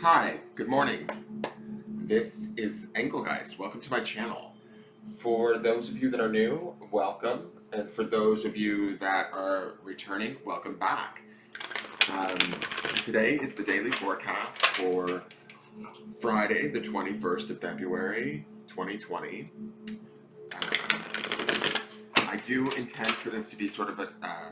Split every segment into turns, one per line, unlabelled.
Hi, good morning. This is Engelgeist. Welcome to my channel. For those of you that are new, welcome. And for those of you that are returning, welcome back. Um, Today is the daily forecast for Friday, the 21st of February, 2020. I do intend for this to be sort of a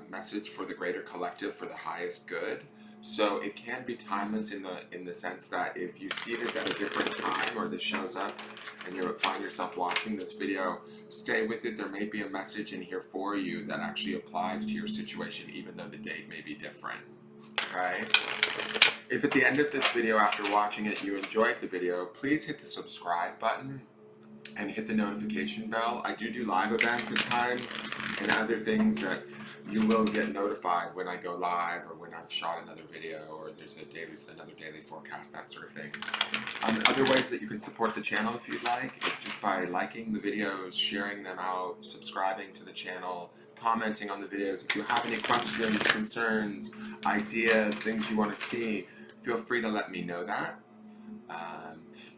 message for the greater collective, for the highest good. So it can be timeless in the sense that if you see this at a different time or this shows up and you find yourself watching this video, stay with it. There may be a message in here for you that actually applies to your situation, even though the date may be different. Right? If at the end of this video, after watching it, you enjoyed the video, please hit the subscribe button and hit the notification bell. I do live events at times and other things that you will get notified when I go live or when I've shot another video or there's another daily forecast, that sort of thing. Other ways that you can support the channel if you'd like is just by liking the videos, sharing them out, subscribing to the channel, commenting on the videos. If you have any questions, concerns, ideas, things you want to see, feel free to let me know that.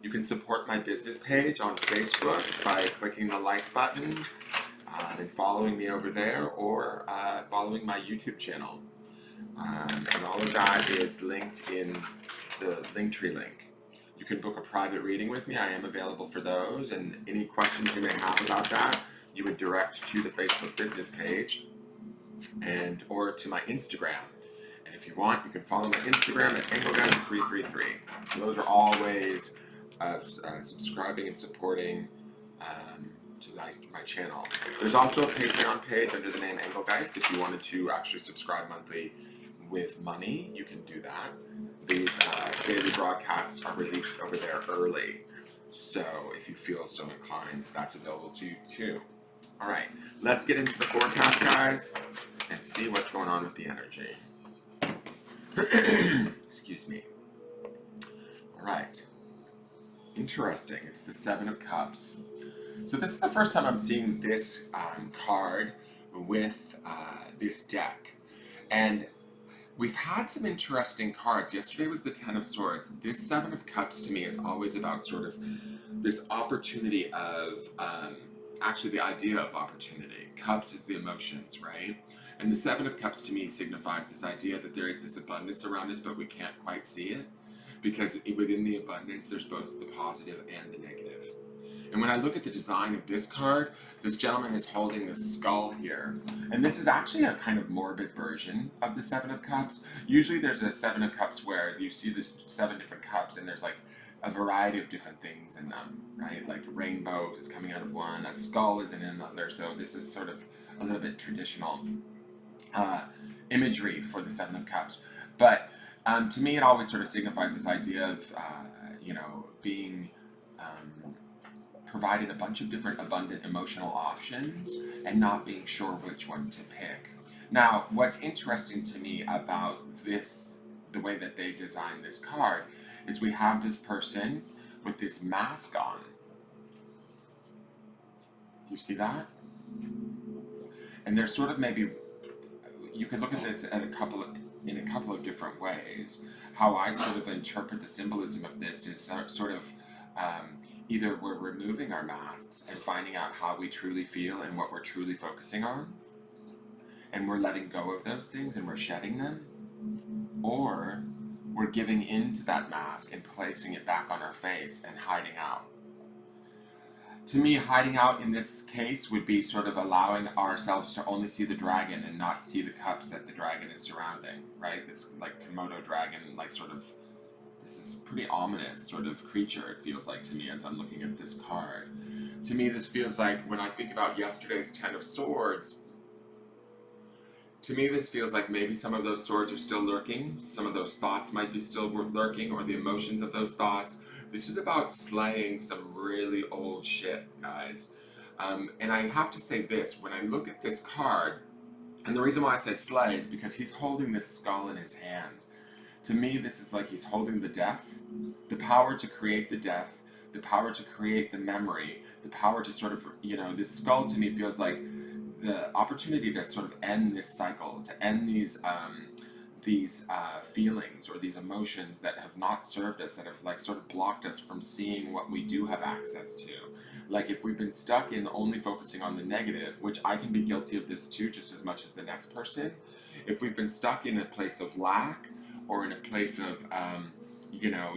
You can support my business page on Facebook by clicking the like button and following me over there, or following my YouTube channel. And all of that is linked in the Linktree link. You can book a private reading with me. I am available for those, and any questions you may have about that, you would direct to the Facebook business page or to my Instagram. And if you want, you can follow my Instagram at Engelgeist333. Those are all ways of subscribing and supporting to my channel. There's also a Patreon page under the name Engelgeist. If you wanted to actually subscribe monthly with money, you can do that. These daily broadcasts are released over there early. So if you feel so inclined, that's available to you too. All right, let's get into the forecast, guys, and see what's going on with the energy. Excuse me. All right. Interesting. It's the Seven of Cups. So this is the first time I'm seeing this card with this deck. And we've had some interesting cards. Yesterday was the Ten of Swords. This Seven of Cups to me is always about sort of this opportunity of, actually the idea of opportunity. Cups is the emotions, right? And the Seven of Cups to me signifies this idea that there is this abundance around us, but we can't quite see it. Because within the abundance, there's both the positive and the negative. And when I look at the design of this card, this gentleman is holding this skull here. And this is actually a kind of morbid version of the Seven of Cups. Usually there's a Seven of Cups where you see the 7 different cups and there's like a variety of different things in them, right? Like rainbows is coming out of one, a skull is in another. So this is sort of a little bit traditional imagery for the Seven of Cups. But to me, it always sort of signifies this idea of, being provided a bunch of different abundant emotional options and not being sure which one to pick. Now, what's interesting to me about this, the way that they designed this card, is we have this person with this mask on. Do you see that? And there's sort of maybe, you could look at this in a couple of different ways. How I sort of interpret the symbolism of this is sort of either we're removing our masks and finding out how we truly feel and what we're truly focusing on, and we're letting go of those things and we're shedding them, or we're giving into that mask and placing it back on our face and hiding out. To me, hiding out in this case would be sort of allowing ourselves to only see the dragon and not see the cups that the dragon is surrounding, right? This like Komodo dragon, like sort of, this is a pretty ominous sort of creature, it feels like to me as I'm looking at this card. To me, this feels like, when I think about yesterday's Ten of Swords, to me this feels like maybe some of those swords are still lurking, some of those thoughts might be still lurking, or the emotions of those thoughts. This is about slaying some really old shit, guys. And I have to say this, when I look at this card, and the reason why I say slay is because he's holding this skull in his hand. To me, this is like he's holding the death, the power to create the death, the power to create the memory, the power to sort of, this skull to me feels like the opportunity to sort of end this cycle, to end these feelings or these emotions that have not served us, that have like sort of blocked us from seeing what we do have access to. Like if we've been stuck in only focusing on the negative, which I can be guilty of this too, just as much as the next person. If we've been stuck in a place of lack or in a place of,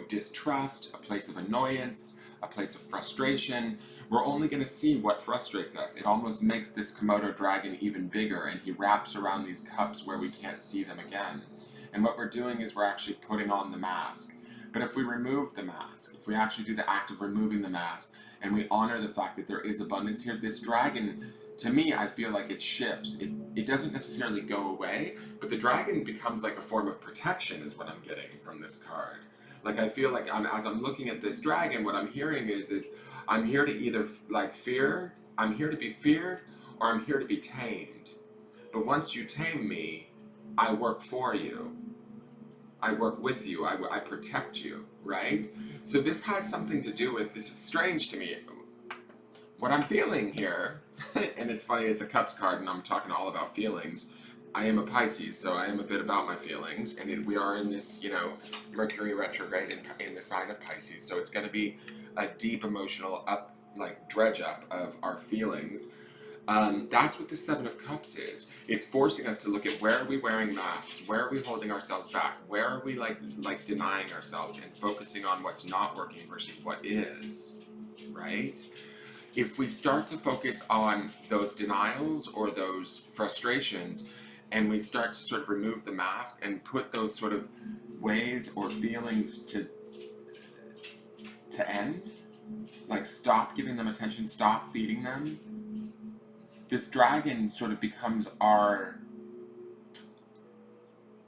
distrust, a place of annoyance, a place of frustration, we're only going to see what frustrates us. It almost makes this Komodo dragon even bigger, and he wraps around these cups where we can't see them again. And what we're doing is we're actually putting on the mask. But if we remove the mask, if we actually do the act of removing the mask, and we honor the fact that there is abundance here, this dragon, to me, I feel like it shifts. It doesn't necessarily go away, but the dragon becomes like a form of protection is what I'm getting from this card. Like I feel like as I'm looking at this dragon, what I'm hearing is I'm here to either like fear, I'm here to be feared, or I'm here to be tamed. But once you tame me, I work for you. I work with you. I protect you, right? So this has something to do with, this is strange to me. What I'm feeling here, and it's funny, it's a Cups card and I'm talking all about feelings. I am a Pisces, so I am a bit about my feelings, and we are in this, Mercury retrograde in the sign of Pisces, so it's going to be a deep emotional dredge up of our feelings. That's what the Seven of Cups is. It's forcing us to look at where are we wearing masks, where are we holding ourselves back, where are we like denying ourselves and focusing on what's not working versus what is, right? If we start to focus on those denials or those frustrations, and we start to sort of remove the mask and put those sort of ways or feelings to end, like stop giving them attention, stop feeding them, this dragon sort of becomes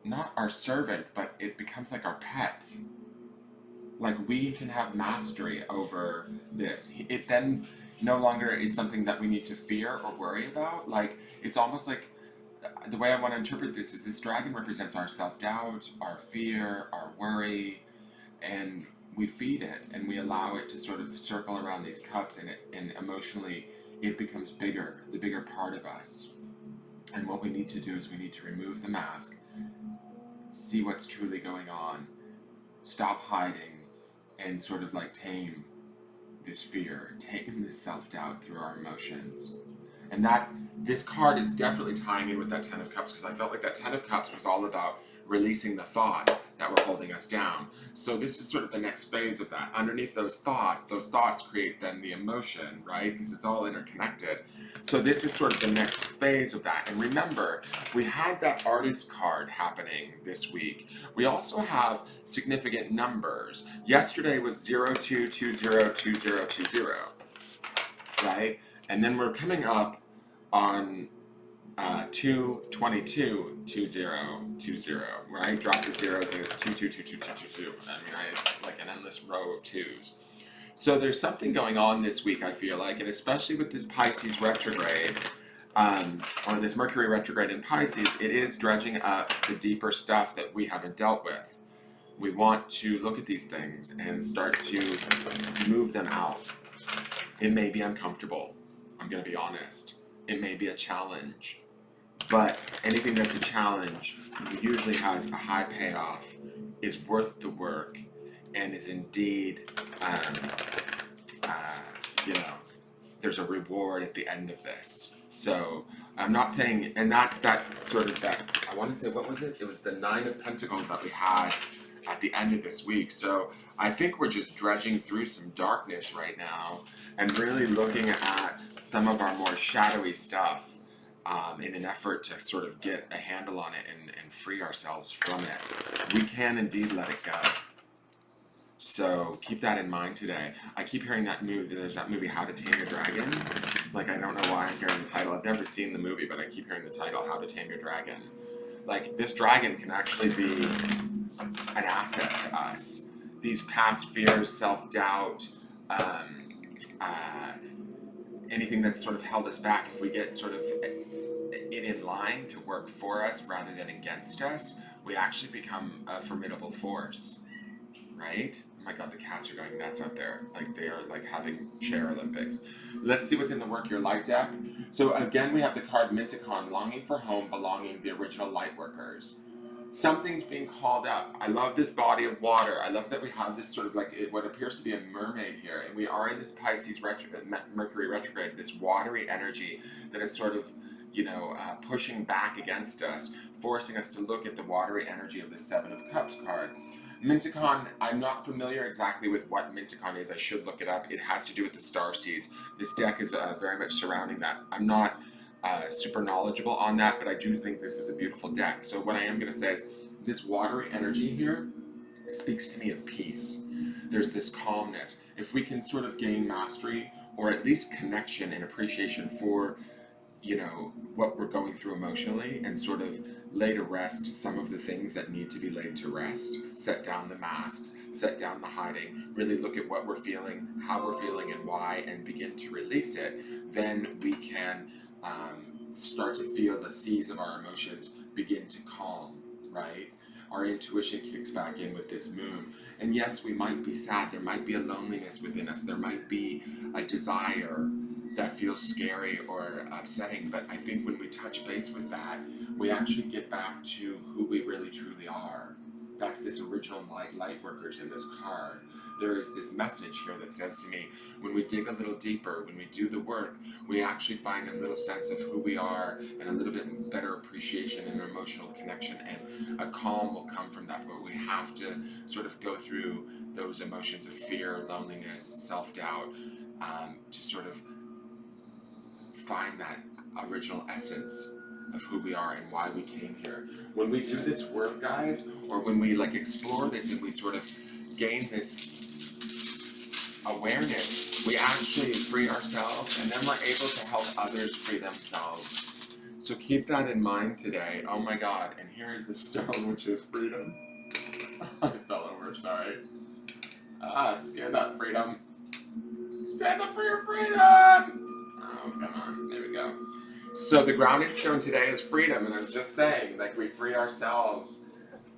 not our servant, but it becomes like our pet. Like we can have mastery over this. It then no longer is something that we need to fear or worry about. Like it's almost like, the way I want to interpret this is this dragon represents our self-doubt, our fear, our worry, and we feed it and we allow it to sort of circle around these cups, and emotionally it becomes bigger, the bigger part of us. And what we need to do is we need to remove the mask, see what's truly going on, stop hiding, and sort of like tame this fear, tame this self-doubt through our emotions. And this card is definitely tying in with that Ten of Cups, because I felt like that Ten of Cups was all about releasing the thoughts that were holding us down. So this is sort of the next phase of that. Underneath those thoughts create then the emotion, right? Because it's all interconnected. So this is sort of the next phase of that. And remember, we had that artist card happening this week. We also have significant numbers. Yesterday was 02202020, right? And then we're coming up on 2222020, right? Drop the zeros and it's 222222. I mean, it's like an endless row of twos. So there's something going on this week, I feel like, and especially with this Pisces retrograde, or this Mercury retrograde in Pisces, it is dredging up the deeper stuff that we haven't dealt with. We want to look at these things and start to move them out. It may be uncomfortable. I'm going to be honest. It may be a challenge. But anything that's a challenge usually has a high payoff, is worth the work, and is indeed, there's a reward at the end of this. So I'm not saying, and that's that sort of that, I want to say, what was it? It was the Nine of Pentacles that we had at the end of this week. So I think we're just dredging through some darkness right now and really looking at some of our more shadowy stuff in an effort to sort of get a handle on it and free ourselves from it. We can indeed let it go. So keep that in mind today. I keep hearing that movie, there's that movie, How to Tame Your Dragon. Like, I don't know why I'm hearing the title. I've never seen the movie, but I keep hearing the title, How to Tame Your Dragon. Like, this dragon can actually be an asset to us. These past fears, self-doubt, anything that's sort of held us back, if we get sort of it in line to work for us rather than against us, we actually become a formidable force, right? Oh my god, the cats are going nuts out there. Like, they are like having chair Olympics. Let's see what's in the Work Your Light deck. So again, we have the card Minticon, longing for home, belonging, the original light workers. Something's being called up. I love this body of water. I love that we have this sort of like what appears to be a mermaid here, and we are in this Pisces Mercury retrograde, this watery energy that is sort of, pushing back against us, forcing us to look at the watery energy of the Seven of Cups card. Minticon, I'm not familiar exactly with what Minticon is. I should look it up. It has to do with the star seeds. This deck is very much surrounding that. I'm not super knowledgeable on that, but I do think this is a beautiful deck. So what I am going to say is this watery energy here speaks to me of peace. There's this calmness. If we can sort of gain mastery or at least connection and appreciation for what we're going through emotionally, and sort of lay to rest some of the things that need to be laid to rest, set down the masks, set down the hiding, really look at what we're feeling, how we're feeling, and why, and begin to release it, then we can start to feel the seas of our emotions begin to calm, right? Our intuition kicks back in with this moon. And yes, we might be sad. There might be a loneliness within us. There might be a desire that feels scary or upsetting. But I think when we touch base with that, we actually get back to who we really truly are. That's this original light workers in this card. There is this message here that says to me, when we dig a little deeper, when we do the work, we actually find a little sense of who we are and a little bit better appreciation and emotional connection, and a calm will come from that. But we have to sort of go through those emotions of fear, loneliness, self-doubt, to sort of find that original essence of who we are and why we came here. When we do this work, guys, or when we explore this and we sort of gain this awareness, we actually free ourselves, and then we're able to help others free themselves. So keep that in mind today. Oh my God, and here is the stone, which is freedom. I fell over, sorry. Stand up, freedom. Stand up for your freedom! Oh, come on, there we go. So the grounding stone today is freedom, and I'm just saying, we free ourselves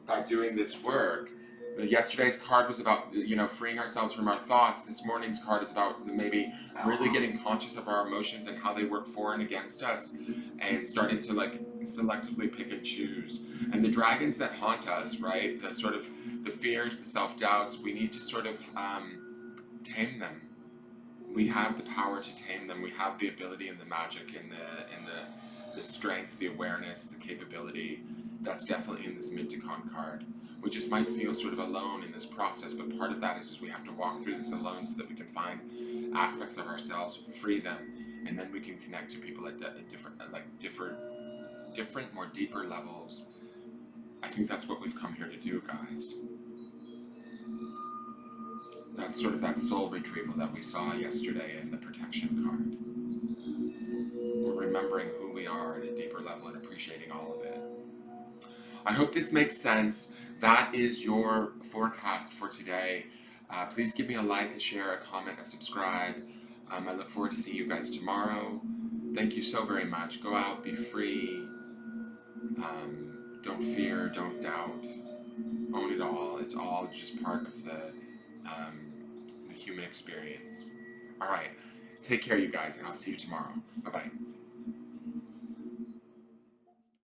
by doing this work. Yesterday's card was about, freeing ourselves from our thoughts. This morning's card is about maybe really getting conscious of our emotions and how they work for and against us, and starting to selectively pick and choose. And the dragons that haunt us, right? The sort of the fears, the self-doubts, we need to sort of tame them. We have the power to tame them. We have the ability and the magic and the strength, the awareness, the capability. That's definitely in this Minticon card. We just might feel sort of alone in this process, but part of that is we have to walk through this alone so that we can find aspects of ourselves, free them, and then we can connect to people at different, more deeper levels. I think that's what we've come here to do, guys. That's sort of that soul retrieval that we saw yesterday in the protection card. We're remembering who we are at a deeper level and appreciating all of it. I hope this makes sense. That is your forecast for today. Please give me a like, a share, a comment, a subscribe. I look forward to seeing you guys tomorrow. Thank you so very much. Go out, be free. Don't fear, don't doubt. Own it all. It's all just part of the human experience. All right. Take care, you guys, and I'll see you tomorrow. Bye-bye.